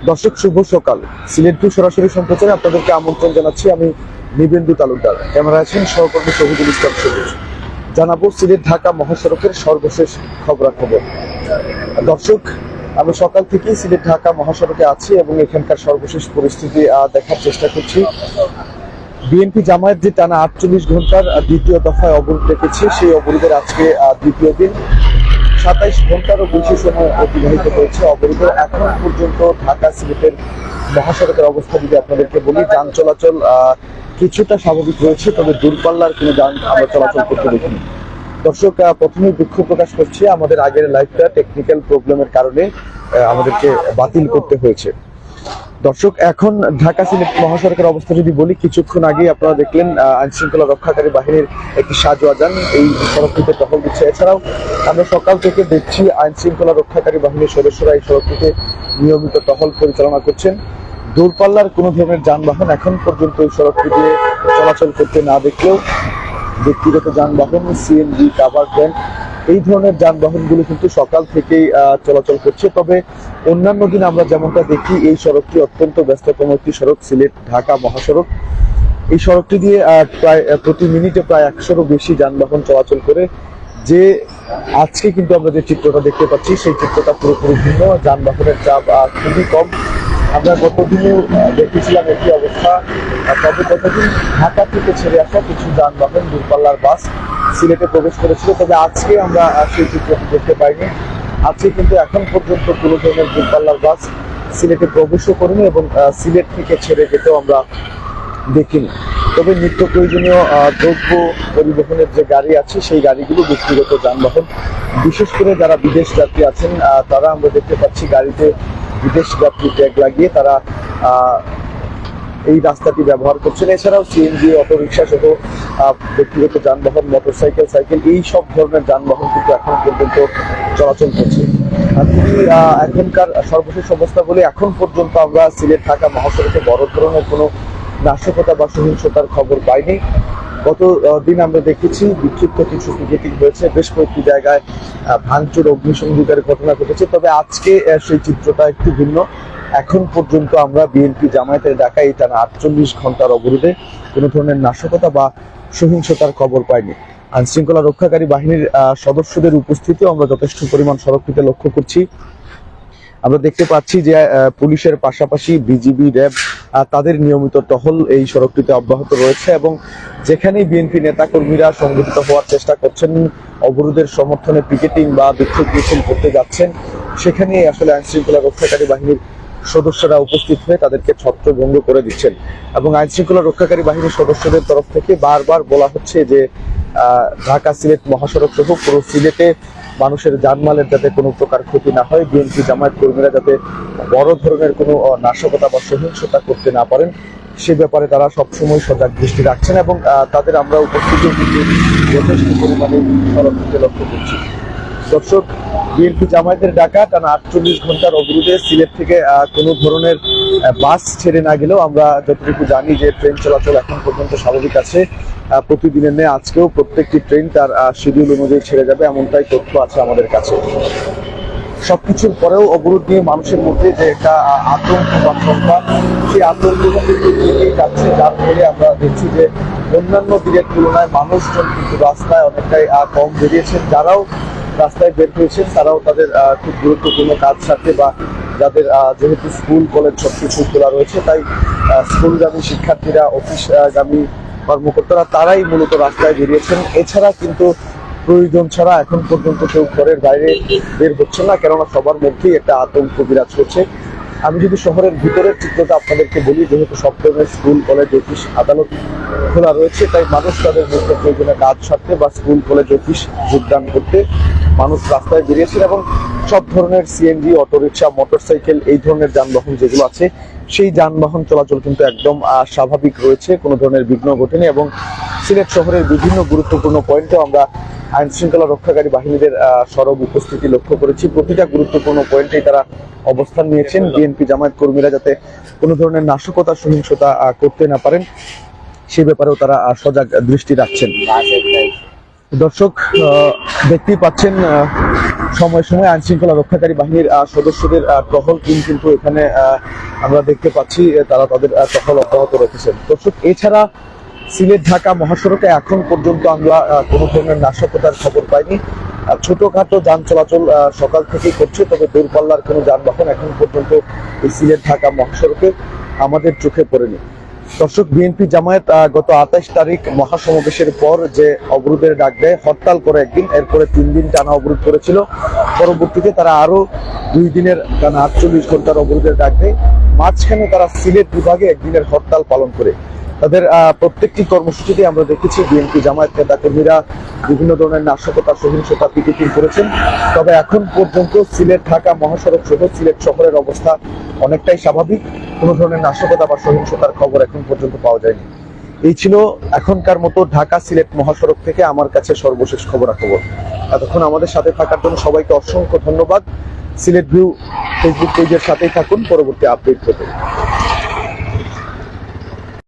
দর্শক শুভ সকাল। সিলেট টু সরাসরি সম্প্রচারে আপনাদেরকে আমন্ত্রণ জানাচ্ছি। আমি নিবেন্দু তালুকদার, ক্যামেরা আছেন সহকর্মী শহীদুল ইসলাম সবুজ। জানাবো সিলেট ঢাকা মহাসড়কের সর্বশেষ খবরাখবর। দর্শক, আমি সকাল থেকেই সিলেট ঢাকা মহাসড়কে আছি এবং এখানকার সর্বশেষ পরিস্থিতি দেখার চেষ্টা করছি। বিএনপি জামায়াত যে টানা 48 ঘন্টার দ্বিতীয় দফায় অবরোধ রেখেছে, সেই অবরোধের আজকে দ্বিতীয় দিন। 27 ঘন্টারও বেশি সময় অতিবাহিত হয়েছে অবরোধের। এখন পর্যন্ত ঢাকা সিলেটের মহাসড়কের অবস্থা যদি আপনাদেরকে বলি, যান চলাচল কিছুটা স্বাভাবিক রয়েছে, তবে দূরপাল্লার কোনো যান আমরা চলাচল করতে দেখিনি। দর্শক, প্রথমেই দুঃখ প্রকাশ করছি, আমাদের আগের লাইভটা টেকনিক্যাল প্রবলেমের কারণে আমাদেরকে বাতিল করতে হয়েছে। দর্শক, এখন ঢাকা সিলেট মহাসড়কের অবস্থা যদি বলি, কিছুক্ষণ আগে আপনারা দেখলেন আইন শৃঙ্খলা রক্ষাকারী বাহিনীর একটি সাজোয়া যান এই সড়কটিতে টহল দিচ্ছে। এছাড়াও আমরা সকাল থেকে দেখছি আইন শৃঙ্খলা রক্ষাকারী বাহিনীর সদস্যরা এই সড়কটিতে নিয়মিত টহল পরিচালনা করছেন। দূরপাল্লার কোনো ধরনের যানবাহন এখন পর্যন্ত এই সড়কটি দিয়ে চলাচল করতে না দেখলেও ব্যক্তিগত যানবাহন, সিএনজি, কাভার ভ্যান, এই ধরনের যানবাহনগুলো কিন্তু সকাল থেকেই চলাচল করছে। তবে অন্যান্য দিন আমরা যেমনটা দেখি, এই সড়কটি অত্যন্ত ব্যস্ততম একটি সড়ক, সিলেট ঢাকা মহাসড়ক। এই সড়কটি দিয়ে প্রায় প্রতি মিনিটে প্রায় 100-এরও বেশি যানবাহন চলাচল করে। যে আজকে কিন্তু আমরা যে চিত্রটা দেখতে পাচ্ছি, সেই চিত্রটা পুরোপুরি ভিন্ন। যানবাহনের চাপ খুবই কম। আমরা গতদিনেও দেখেছিলাম একটি অবস্থা, তবে গতদিন ঢাকা থেকে ছেড়ে আসা কিছু যানবাহন, দূরপাল্লার বাস সিলেটে প্রবেশ করেছিল, তবে আজকে আমরা সেই চিত্রটি দেখতে পাইনি। আজকে কিন্তু এখন পর্যন্ত কোনো ধরনের দূরপাল্লার বাস সিলেটে প্রবেশও করেনি এবং সিলেট থেকে ছেড়ে যেতেও আমরা দেখিনি। তবে নিত্য প্রয়োজনীয় দ্রব্য পরিবহনের যে গাড়ি আছে, সেই গাড়িগুলো, ব্যক্তিগত যানবাহন, বিশেষ করে যারা বিদেশ যাত্রী আছেন, তারা আমরা দেখতে পাচ্ছি গাড়িতে বিদেশ যাত্রী ট্যাগ লাগিয়ে তারা এই রাস্তাটি ব্যবহার করছেন। এছাড়াও সিএনজি, অটোরিকশা সহ ব্যক্তিগত যানবাহন, মোটরসাইকেল, সাইকেল, এই সব ধরনের যানবাহন কিন্তু এখন পর্যন্ত চলাচল করছে। এখনকার সর্বশেষ অবস্থা বলে, এখন পর্যন্ত আমরা সিলেট ঢাকা মহাসড়কে বড় ধরনের কোনো নাশকতা বা সহিংসতার খবর পাইনি। গত দিন আমরা দেখেছি বিক্ষিপ্ত কিছু পিকেটিং হয়েছে, বেশ কয়েকটি জায়গায় ভাঙচুর, অগ্নিসংযোগের ঘটনা ঘটেছে। তবে আজকে সেই চিত্রটা একটু ভিন্ন। এখন পর্যন্ত আমরা বিএনপি জামায়াতের ডাকা এই টানা 48 ঘন্টার অবরোধে কোনো ধরনের নাশকতা বা সহিংসতার খবর পাইনি। আইন শৃঙ্খলা রক্ষাকারী বাহিনীর সদস্যদের উপস্থিতিও আমরা যথেষ্ট পরিমাণ সড়কটিতে লক্ষ্য করছি। আমরা দেখতে পাচ্ছি যে পুলিশের পাশাপাশি বিজিবি, র্যাব তাদের নিয়মিত টহল এই সড়কটিতে অব্যাহত রয়েছে এবং যেখানেই বিএনপি নেতাকর্মীরা সংগঠিত হওয়ার চেষ্টা করছেন, অবরোধের সমর্থনে পিকেটিং বা বিক্ষোভ মিছিল করতে যাচ্ছেন, সেখানে আসলে আইন শৃঙ্খলা রক্ষাকারী বাহিনীর সদস্যরা উপস্থিত হয়ে তাদেরকে ছত্রভঙ্গ করে দিচ্ছেন। এবং আইন শৃঙ্খলা রক্ষাকারী বাহিনীর সদস্যদের তরফ থেকে বারবার বলা হচ্ছে যে ঢাকা সিলেট মহাসড়ক সহ পুরো সিলেটে মানুষের জানমালের যাতে কোনো প্রকার ক্ষতি না হয়, বিএনপি জামায়াত কর্মীরা যাতে বড় ধরনের কোনো নাশকতা বা সহিংসতা করতে না পারেন, সে ব্যাপারে তারা সবসময় সজাগ দৃষ্টি রাখছেন এবং তাদের আমরা উপস্থিতি কিন্তু যথেষ্ট পরিমাণে সড়কটিতে লক্ষ্য করছি। দর্শক, বিএনপি জামায়াতের ডাকা টানা 48 ঘন্টার অবরোধে সিলেট থেকে কোনো ধরনের বাস ছেড়ে না গেলেও আমরা যতটুকু জানি যে ট্রেন চলাচল এখন পর্যন্ত স্বাভাবিক আছে। প্রতিদিনের ন্যায় আজকেও প্রত্যেকটি ট্রেন তার শিডিউল অনুযায়ী ছেড়ে যাবে, এমনটাই তথ্য আছে আমাদের কাছে। সবকিছুর পরেও অবরোধ নিয়ে মানুষের মধ্যে যে একটা আতঙ্ক বা শঙ্কা, সেই আতঙ্ক যাচ্ছে, যার ফলে আমরা দেখছি যে অন্যান্য দিনের তুলনায় মানুষজন কিন্তু রাস্তায় অনেকটাই কম বেরিয়েছেন। যারাও রাস্তায় বের হয়েছেন তারাও তাদের খুব গুরুত্বপূর্ণ কাজ সাথে বা যাদের যেহেতু স্কুল কলেজ সবকিছু খোলা রয়েছে, তাই স্কুলগামী শিক্ষার্থীরা, অফিসগামী কর্মকর্তারা তারাই মূলত রাস্তায় বেরিয়েছেন। এছাড়া কিন্তু প্রয়োজন ছাড়া এখন পর্যন্ত কেউ ঘরের বাইরে বের হচ্ছে না, কেননা সবার মধ্যেই একটা আতঙ্ক বিরাজ করছে। আমি যদি শহরের ভিতরের চিত্রটা আপনাদেরকে বলি, যেহেতু সব ধরনের স্কুল, কলেজ, অফিস, আদালত খোলা রয়েছে, তাই মানুষ তাদের নিত্য প্রয়োজনীয় কাজ সারতে বা স্কুল, কলেজ, অফিস যোগদান করতে মানুষ রাস্তায় বেরিয়েছেন এবং সব ধরনের সিএনজি, অটোরিকশা, মোটরসাইকেল, এই ধরনের যানবাহন যেগুলো আছে, সেই যানবাহন চলাচল কিন্তু একদম স্বাভাবিক রয়েছে, কোনো ধরনের বিঘ্ন ঘটেনি। এবং সিলেট শহরের বিভিন্ন গুরুত্বপূর্ণ পয়েন্টে আমরা আইন শৃঙ্খলা রক্ষাকারী বাহিনীদের সরব উপস্থিতি লক্ষ্য করেছি। প্রতিটা গুরুত্বপূর্ণ পয়েন্টেই তারা অবস্থান নিয়েছেন, বিএনপি জামায়াত কর্মীরা যাতে কোনো ধরনের নাশকতা, সহিংসতা করতে না পারেন, সে ব্যাপারেও তারা সজাগ দৃষ্টি রাখছেন। দর্শক, দেখতেই পাচ্ছেন সময় সময় আইন শৃঙ্খলা রক্ষাকারী বাহিনীর সদস্যদের টহল টিম কিন্তু এখানে আমরা দেখতে পাচ্ছি তারা তাদের টহল অব্যাহত রেখেছেন। দর্শক, এছাড়া সিলেট ঢাকা মহাসড়কে এখন পর্যন্ত আমরা কোনো ধরনের নাশকতার খবর পাইনি। ছোটখাটো যান চলাচল সকাল থেকেই করছে, তবে দূরপাল্লার কোনো যানবাহন এখন পর্যন্ত এই সিলেট ঢাকা মহাসড়কে আমাদের চোখে পড়েনি। দর্শক, বিএনপি জামায়াত গত 28 তারিখ মহাসমাবেশের পর যে অবরোধের ডাক দেয়, হরতাল করে একদিন, এরপরে 3 দিন টানা অবরোধ করেছিল। পরবর্তীতে তারা আরো 2 দিনের টানা 48 ঘন্টার অবরোধের ডাক দেয়। মাঝখানে তারা সিলেট বিভাগে একদিনের হরতাল পালন করে। তাদের প্রত্যেকটি কর্মসূচিতে আমরা দেখেছি বিএনপি জামায়াত নেতাকর্মীরা বিভিন্ন ধরনের নাশকতা, সহিংসতা, পিকেটিং করেছেন। তবে এখন পর্যন্ত সিলেট ঢাকা মহাসড়ক সহ সিলেট শহরের অবস্থা অনেকটাই স্বাভাবিক। কোনো ধরনের নাশকতা বা সহিংসতার খবর এখন পর্যন্ত পাওয়া যায়নি। এই ছিল এখনকার মতো ঢাকা সিলেট মহাসড়ক থেকে আমার কাছে সর্বশেষ খবরাখবর। এতক্ষণ আমাদের সাথে থাকার জন্য সবাইকে অসংখ্য ধন্যবাদ। সিলেট ভিউ ফেসবুক পেজের সাথেই থাকুন পরবর্তী আপডেট পেতে।